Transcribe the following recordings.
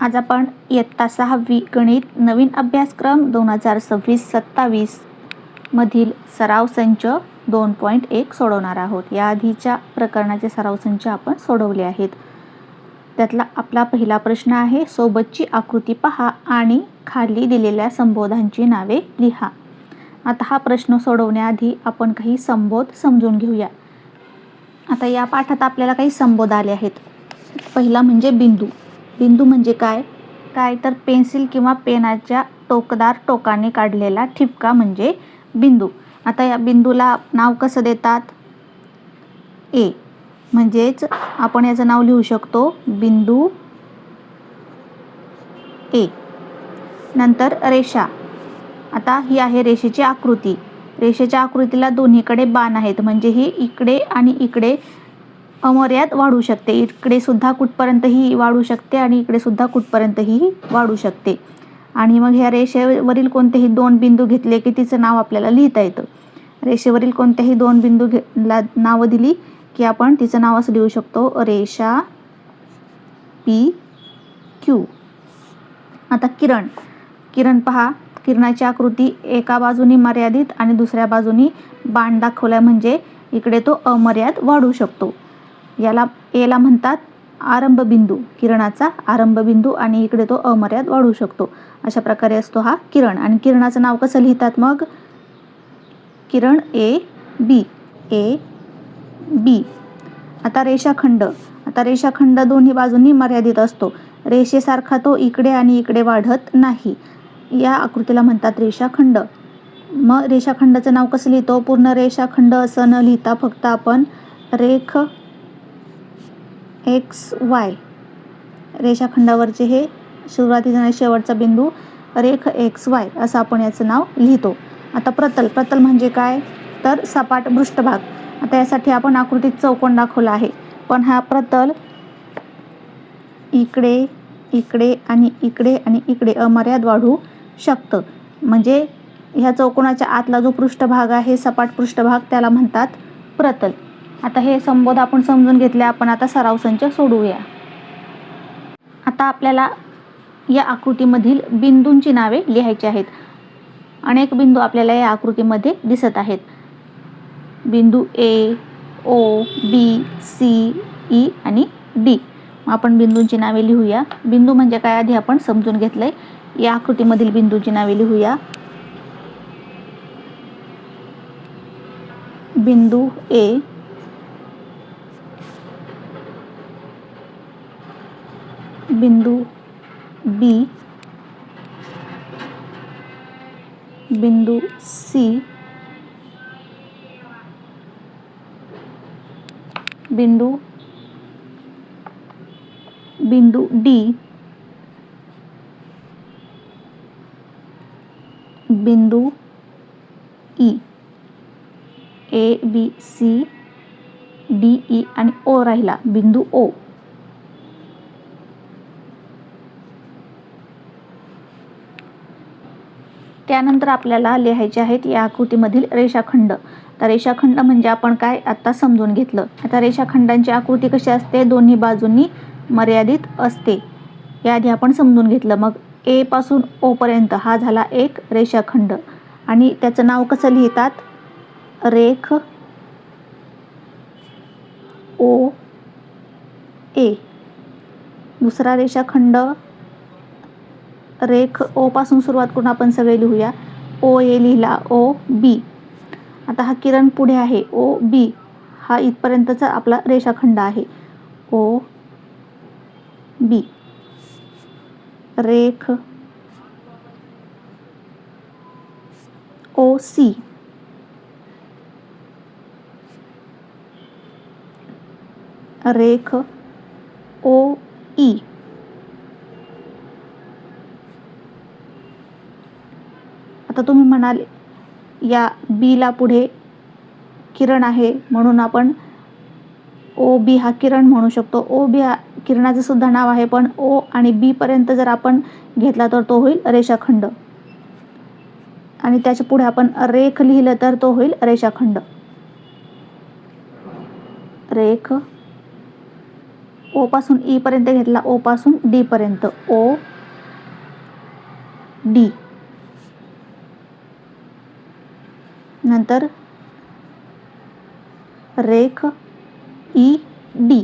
आज आपण इयत्ता 6वी गणित नवीन अभ्यासक्रम 2026-27 मधील सराव संच 2.1 सोडवणार आहोत. या आधीच्या प्रकरणाचे सराव संच आपण सोडवले आहेत. त्यातला आपला पहिला प्रश्न आहे, सोबतची आकृती पहा आणि खाली दिलेल्या संबोधांची नावे लिहा. आता हा प्रश्न सोडवण्याआधी आपण काही संबोध समजून घेऊया. आता या पाठात आपल्याला काही संबोध आले आहेत. पहिला म्हणजे बिंदू. बिंदू म्हणजे काय तर पेन्सिल किंवा पेनाच्या टोकदार टोकाने काढलेला ठिपका म्हणजे बिंदू. आता या बिंदूला नाव कसं देतात? ए. म्हणजेच आपण याचं नाव लिहू शकतो बिंदू ए. नंतर रेषा. आता ही आहे रेषेची आकृती. रेषेच्या आकृतीला दोन्हीकडे बाण आहेत, म्हणजे ही इकडे आणि इकडे अमर्याद वाढू शकते. इकडे सुद्धा कुठपर्यंतही वाढू शकते आणि इकडे सुद्धा कुठपर्यंतही वाढू शकते. आणि मग ह्या रेषेवरील कोणतेही दोन बिंदू घेतले की तिचं नाव आपल्याला लिहिता येतं. रेषेवरील कोणत्याही दोन बिंदू नावं दिली की आपण तिचं नाव असं लिहू शकतो, रेषा पी क्यू. आता किरण. किरण पहा, किरणाची आकृती एका बाजूनी मर्यादित आणि दुसऱ्या बाजूनी बाण दाखवला, म्हणजे इकडे तो अमर्याद वाढू शकतो. याला एला म्हणतात आरंभ बिंदू, किरणाचा आरंभ बिंदू, आणि इकडे तो अमर्याद वाढू शकतो. अशा प्रकारे असतो हा किरण. आणि किरणाचं नाव कसं लिहितात मग? किरण ए बी. A B. आता रेषाखंड. आता रेषाखंड दोन्ही बाजूंनी मर्यादित असतो. रेषेसारखा तो इकडे आणि इकडे वाढत नाही. या आकृतीला म्हणतात रेषाखंड. मग रेषाखंडाचं नाव कसं लिहितो? पूर्ण रेषाखंड असं न लिहिता फक्त आपण रेख एक्स वाय, रेषाखंडावरचे हे सुरुवातीचा आणि शेवटचा बिंदू रेख एक्स वाय असं आपण याचं नाव लिहितो. आता प्रतल. प्रतल म्हणजे काय तर सपाट पृष्ठभाग. आता यासाठी आपण आकृतीत चौकोन दाखवला आहे, पण हा प्रतल इकडे इकडे आणि इकडे आणि इकडे अमर्याद वाढू शकतं. म्हणजे ह्या चौकोनाच्या आतला जो पृष्ठभाग आहे, सपाट पृष्ठभाग, त्याला म्हणतात प्रतल. आता हे संबोध आपण समजून घेतले. आपण आता सराव संच सोडवूया. आता आपल्याला या आकृतीमधील बिंदूंची नावे लिहायची आहेत. अनेक बिंदू आपल्याला या आकृतीमध्ये दिसत आहेत. बिंदू ए, ओ, बी, सी, ई आणि डी. आपण बिंदूंची नावे लिहूया. बिंदू म्हणजे काय आधी आपण समजून घेतलंय. या आकृतीमधील बिंदूंची नावे लिहूया. बिंदू ए, बिंदू बी, बिंदू सी, बिंदू डी, बिंदू E. A B C D E आणि ओ राहिला बिंदू ओ. त्यानंतर आपल्याला लिहायचे आहेत या आकृतीमधील रेषाखंड. तर रेषाखंड म्हणजे आपण काय आता समजून घेतलं. आता रेषाखंडांची आकृती कशी असते? दोन्ही बाजूंनी मर्यादित असते. याआधी आपण समजून घेतलं. मग ए पासून ओ पर्यंत हा झाला एक रेषाखंड, आणि त्याचं नाव कसं लिहितात? रेख ओ ए. दुसरा रेषाखंड रेख ओ पासून सुरुवात करून आपण सगळे लिहूया. ओ ए लिहिला, ओ बी. आता हा किरण पुढे आहे, ओ बी. हा इथपर्यंतचा आपला रेषाखंड आहे, ओ बी. रेख ओ सी. रेख ओ ई. आता तुम्ही म्हणाल या बीला पुढे किरण आहे म्हणून आपण ओ बी हा किरण म्हणू शकतो. ओ बी हा किरणाचं सुद्धा नाव आहे, पण ओ आणि बी पर्यंत जर आपण घेतला तर तो होईल रेषाखंड, आणि त्याच्या पुढे आपण रेख लिहिलं तर तो होईल रेषाखंड. रेख ओ पासून ई पर्यंत घेतला, ओ पासून डी पर्यंत, ओ डी. नंतर रेख ई डी.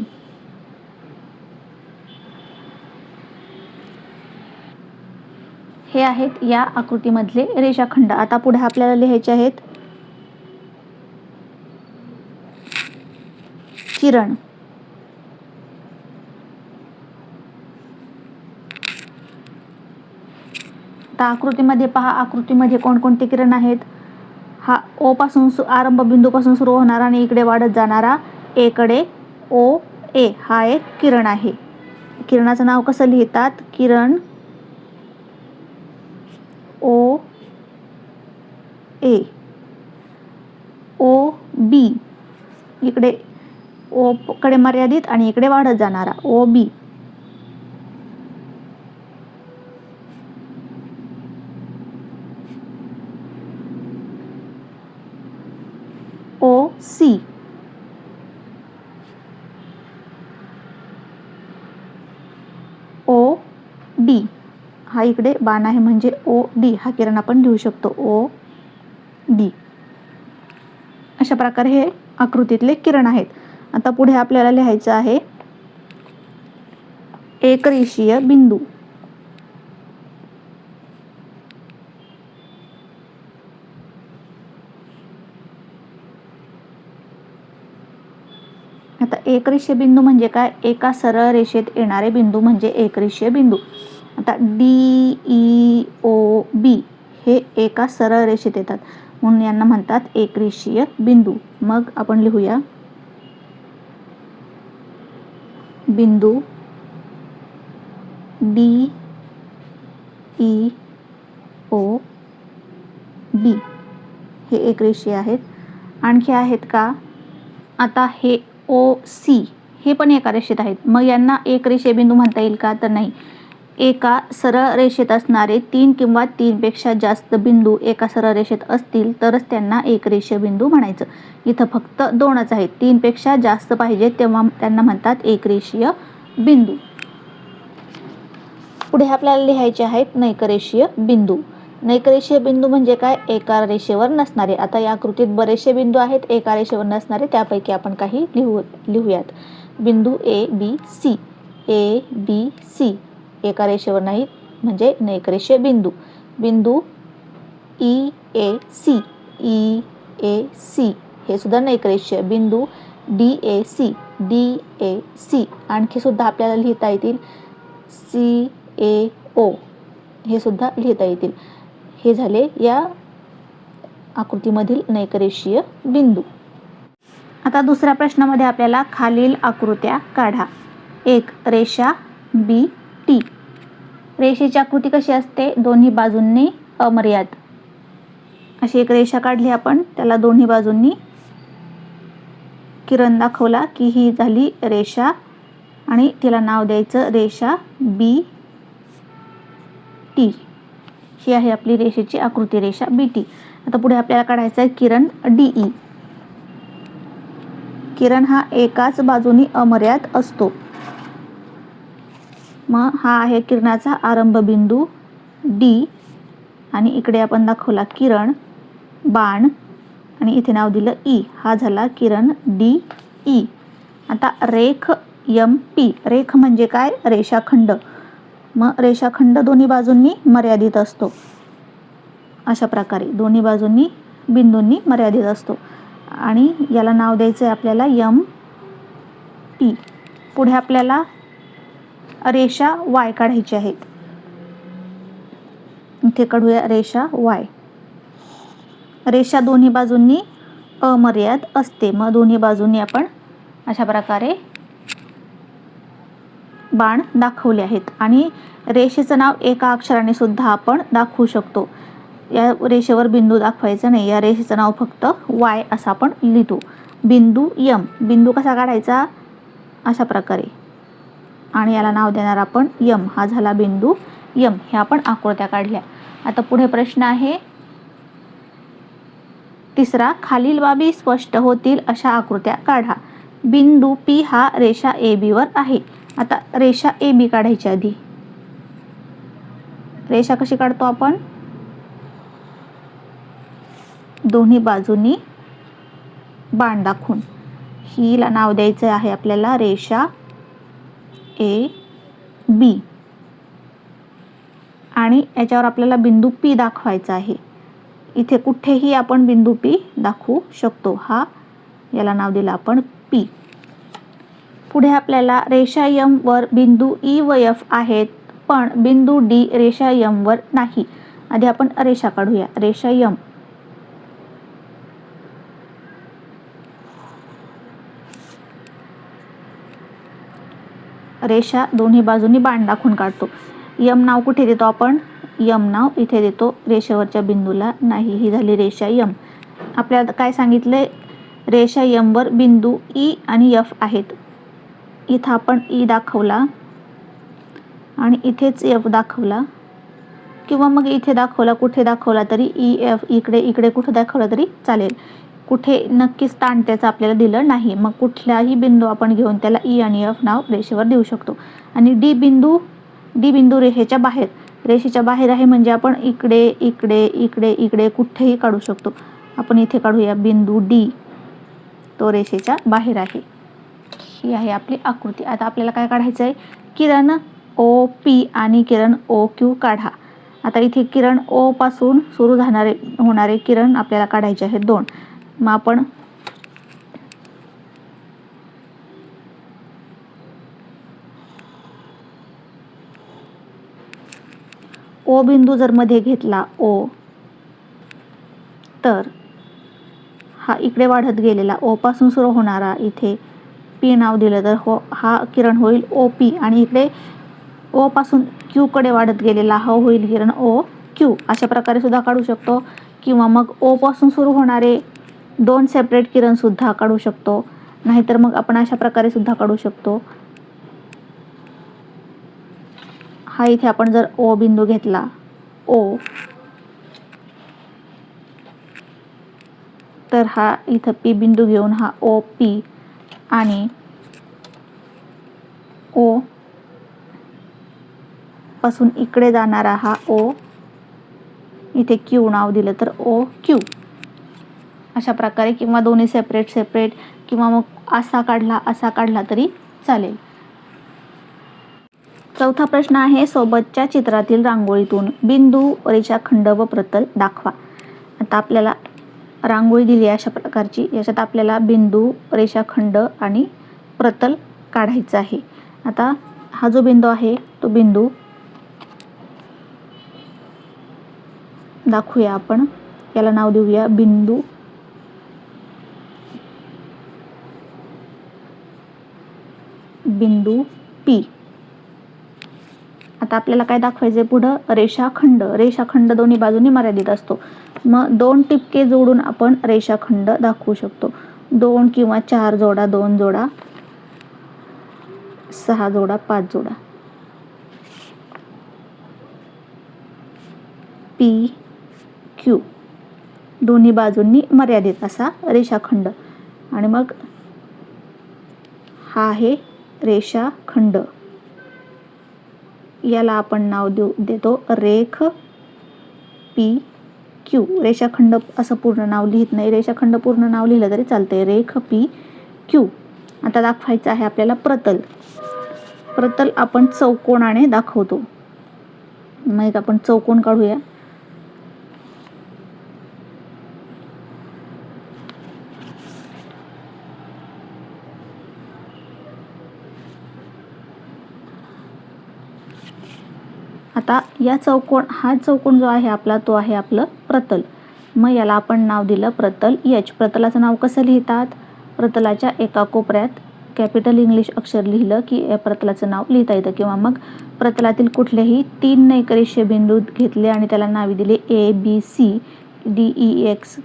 हे आहेत या आकृतीमधले रेषाखंड. आता पुढे आपल्याला लिहायचे आहेत किरण. आता आकृतीमध्ये पहा, आकृतीमध्ये कोणकोणते किरण आहेत. हा ओ पासून आरंभ बिंदूपासून सुरू होणारा आणि इकडे वाढत जाणारा ए कडे ओ ए हा एक किरण आहे. किरणाचं नाव कसं लिहितात, किरण ओ ए. ओ बी इकडे ओ कडे मर्यादित आणि इकडे वाढत जाणारा ओ बी. ओ सी. ओ डी हा इकडे बाण आहे म्हणजे ओ डी हा किरण आपण लिहू शकतो, ओ डी. अशा प्रकारे हे आकृतीतले किरण आहेत. आता पुढे आपल्याला लिहायचं आहे एकरेषीय बिंदू. आता एकरेषीय बिंदू म्हणजे काय, एका सरळ रेषेत येणारे बिंदू म्हणजे एकरेषीय बिंदू. आता डी ई ओ बी हे एका सरळ रेषेत येतात म्हणून यांना म्हणतात एकरेषीय बिंदू. मग आपण लिहूया बिंदू डी ई ओ बी हे एकरेषीय आहेत. आणखी आहेत का, आता हे ओ सी हे पण एका रेषेत आहेत. मग यांना एकरेषीय बिंदू म्हणता येईल का, तर नाही. एका सरळ रेषेत असणारे 3 किंवा 3 पेक्षा जास्त बिंदू एका सरळ रेषेत असतील तरच त्यांना एकरेषीय बिंदू म्हणायचं. इथं फक्त 2च आहेत, 3 पेक्षा जास्त पाहिजे तेव्हा त्यांना म्हणतात एकरेषीय बिंदू. पुढे आपल्याला लिहायचे आहेत नैकरेषीय बिंदू. नैकरेषीय बिंदू म्हणजे काय, एका रेषेवर नसणारे. आता या आकृतीत बरेचसे बिंदू आहेत एका रेषेवर नसणारे, त्यापैकी आपण काही लिहूयात. बिंदू ए बी सी. ए बी सी एका रेषेवर नाही म्हणजे नैकरेषीय बिंदू. बिंदू E A C. E A C हे सुद्धा नैकरेषीय. बिंदू D A C. D A C आणखी सुद्धा आपल्याला लिहिता येतील सी ए ओ हे सुद्धा लिहिता येतील. हे झाले या आकृतीमधील नैकरेषीय बिंदू. आता दुसऱ्या प्रश्नामध्ये आपल्याला खालील आकृत्या काढा. 1 रेषा बी टी. रेषेची आकृती कशी असते, दोन्ही बाजूंनी अमर्याद अशी एक रेषा काढली आपण, त्याला दोन्ही बाजूंनी किरण दाखवला की ही झाली रेषा आणि तिला नाव द्यायचं रेषा बी टी. ही आहे आपली रेषेची आकृती, रेषा बी टी. आता पुढे आपल्याला काढायचं आहे किरण डी ई. किरण हा एकाच बाजूनी अमर्याद असतो. मग हा आहे किरणाचा आरंभ बिंदू डी आणि इकडे आपण दाखवला किरण बाण आणि इथे नाव दिलं ई. हा झाला किरण डी ई. आता रेख एम पी. रेख म्हणजे काय, रेषाखंड. मग रेषाखंड दोन्ही बाजूंनी मर्यादित असतो. अशा प्रकारे दोन्ही बाजूंनी बिंदूंनी मर्यादित असतो आणि याला नाव द्यायचं आहे आपल्याला एम पी. पुढे आपल्याला रेषा वाय काढायची आहेत. इथे काढूया रेषा वाय. रेषा दोन्ही बाजूंनी अमर्याद असते. मग दोन्ही बाजूंनी आपण अशा प्रकारे बाण दाखवले आहेत आणि रेषेचं नाव एका अक्षराने सुद्धा आपण दाखवू शकतो. या रेषेवर बिंदू दाखवायचा नाही, या रेषेचं नाव फक्त वाय असं आपण लिहितो. बिंदू यम. बिंदू कसा काढायचा, अशा प्रकारे आणि याला नाव देणार आपण यम. हा झाला बिंदू यम. हे आपण आकृत्या काढल्या. आता पुढे प्रश्न आहे 3. खालील बाबी स्पष्ट होतील अशा आकृत्या काढा. बिंदू पी हा रेषा ए बी वर आहे. आता रेषा ए बी काढायची आधी. रेषा कशी काढतो आपण? दोन्ही बाजूनी बाण दाखवून. हिला नाव द्यायचं आहे आपल्याला रेषा ए बी आणि याच्यावर आपल्याला बिंदू पी दाखवायचा आहे. इथे कुठेही आपण बिंदू पी दाखवू शकतो. याला नाव दिलं आपण पी. पुढे आपल्याला रेषा एम वर बिंदू ई व एफ आहेत, पण बिंदू डी रेषा एम वर नाही. आधी आपण रेषा काढूया. रेषा एम. रेषा दोन्ही बाजूनी बाण दाखवून काढतो. यम नाव कुठे देतो आपण? यम नाव इथे देतो, रेषेवरच्या बिंदूला नाही. ही झाली रेषा यम. आपल्याला काय सांगितले? रेषा यम वर बिंदू ई आणि एफ आहेत. इथं आपण ई दाखवला आणि इथेच एफ दाखवला, किंवा मग इथे दाखवला, कुठे दाखवला तरी ई एफ इकडे कुठे दाखवला तरी चालेल. कुठे नक्कीच स्थान त्याचं आपल्याला दिलं नाही. मग कुठलाही बिंदू आपण घेऊन त्याला ई आणि एफ नाव रेषेवर देऊ शकतो. आणि डी बिंदू रेषेच्या बाहेर. रेषेच्या बाहेर आहे म्हणजे आपण इकडे कुठेही काढू शकतो. आपण इथे काढूया बिंदू डी, तो रेषेच्या बाहेर आहे. ही आहे आपली आकृती. आता आपल्याला काय काढायचं आहे? किरण ओ पी आणि किरण ओ क्यू काढा. आता इथे किरण ओ पासून सुरू होणारे किरण आपल्याला काढायचे आहेत 2. मग आपण ओ बिंदू जर मध्ये घेतला ओ, तर हा इकडे वाढत गेलेला ओ पासून सुरू होणारा इथे पी नाव दिलं तर हा किरण होईल ओ पी. आणि इकडे ओ पासून क्यू कडे वाढत गेलेला हा होईल किरण ओ क्यू. अशा प्रकारे सुद्धा काढू शकतो. किंवा मग ओ पासून सुरू होणारे 2 सेपरेट किरण सुद्धा काढू शकतो. नाहीतर मग आपण अशा प्रकारे सुद्धा काढू शकतो. हा इथे आपण जर ओ बिंदू घेतला ओ, तर हा इथं पी बिंदू घेऊन हा ओ पी आणि ओ पासून इकडे जाणारा हा ओ, इथे क्यू नाव दिलं तर ओ क्यू. अशा प्रकारे, किंवा दोन्ही सेपरेट किंवा मग असा काढला तरी चालेल. चौथा प्रश्न आहे, सोबतच्या चित्रातील रांगोळीतून बिंदू, रेषाखंड व प्रतल दाखवा. आता आपल्याला रांगोळी दिली आहे अशा प्रकारची. याच्यात आपल्याला बिंदू, रेषाखंड आणि प्रतल काढायचं आहे. आता हा जो बिंदू आहे तो बिंदू दाखवूया आपण. याला नाव देऊया बिंदू पी. आता आपल्याला काय दाखवायचंय पुढं? रेषाखंड दोन्ही बाजूनी मर्यादित असतो. मग 2 टिपके जोडून आपण रेषाखंड दाखवू शकतो. 2 किंवा 4 जोडा, 2 जोडा, 6 जोडा, 5 जोडा. पी क्यू दोन्ही बाजूंनी मर्यादित असा रेषाखंड. आणि मग हा आहे रेषाखंड. याला आपण नाव देतो रेख पी क्यू. रेषाखंड असं पूर्ण नाव लिहित नाही. रेषाखंड पूर्ण नाव लिहिलं तरी चालतंय. रेख पी क्यू. आता दाखवायचं आहे आपल्याला प्रतल आपण चौकोनाने दाखवतो. मग आपण चौकोन काढूया. आता हा चौकोन जो आहे आपला, तो आहे आपलं प्रतल. मग याला आपण नाव दिलं प्रतल एच. प्रतलाचं नाव कसं लिहितात? प्रतलाच्या एका कोपऱ्यात कॅपिटल इंग्लिश अक्षर लिहिलं की या प्रतलाचं नाव लिहिता येतं. किंवा मग प्रतलातील कुठलेही 3 नैकरेषीय बिंदू घेतले आणि त्याला नावे दिली ABC, DEX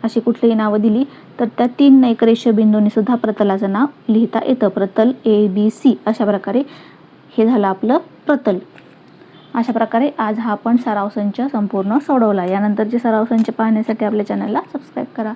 अशी कुठलीही नावं दिली तर त्या 3 नैकरेषीय बिंदूंनी सुद्धा प्रतलाचं नाव लिहिता येतं. प्रतल ABC. अशा प्रकारे हे झालं आपलं प्रतल. अशा प्रकारे आज हा आपण सराव संच संपूर्ण सोडवला. यानंतरचे सराव संच पाहण्यासाठी आपल्या चॅनलला सबस्क्राईब करा.